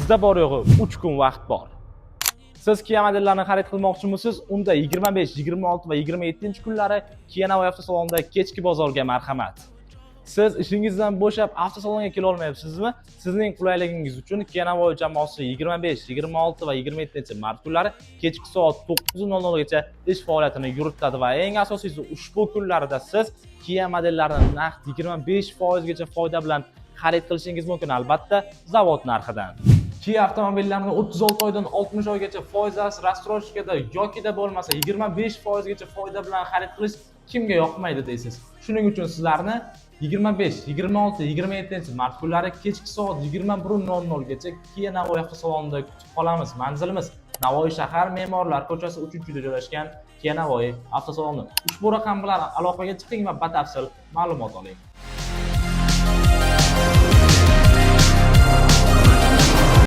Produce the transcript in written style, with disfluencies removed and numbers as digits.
Sizda bor yo'g'i 3 kun vaqt bor. Siz Kia modellarini xarid qilmoqchimisiz? Unda 25, 26 va 27-kunlari Kia Navoiy avtosalonida kechki bozorga marhamat. Siz ishingizdan bo'shab avtosalonga kela olmayapsizmi? Sizning qulayligingiz uchun Kia Navoiy jamoasi 25, 26 va 27-mart kunlari kechki soat 9:00 gacha ish faoliyatini yuritadi va eng asosiysi ushbu kunlarda siz Kia modellarini naqd 25% gacha foyda bilan xarid qilishingiz mumkin, albatta zavod narxidan. Kia avtomobillarini 36 oydan 60 oygacha foizsiz rastrojkada yokida bo'lmasa 25% gacha foyda bilan xarid qilish kimga yoqmaydi deysiz. Shuning uchun sizlarni 25, 26, 27-mart kunlari kechki soat 21:00 gacha Kia Navoiy avtosalonida kutib qolamiz. Manzilimiz Navoiy shahar Me'morlar ko'chasi 3-da joylashgan Kia Navoiy avtosaloni. Ushbu raqam bilan aloqaga chiqing va batafsil ma'lumot oling.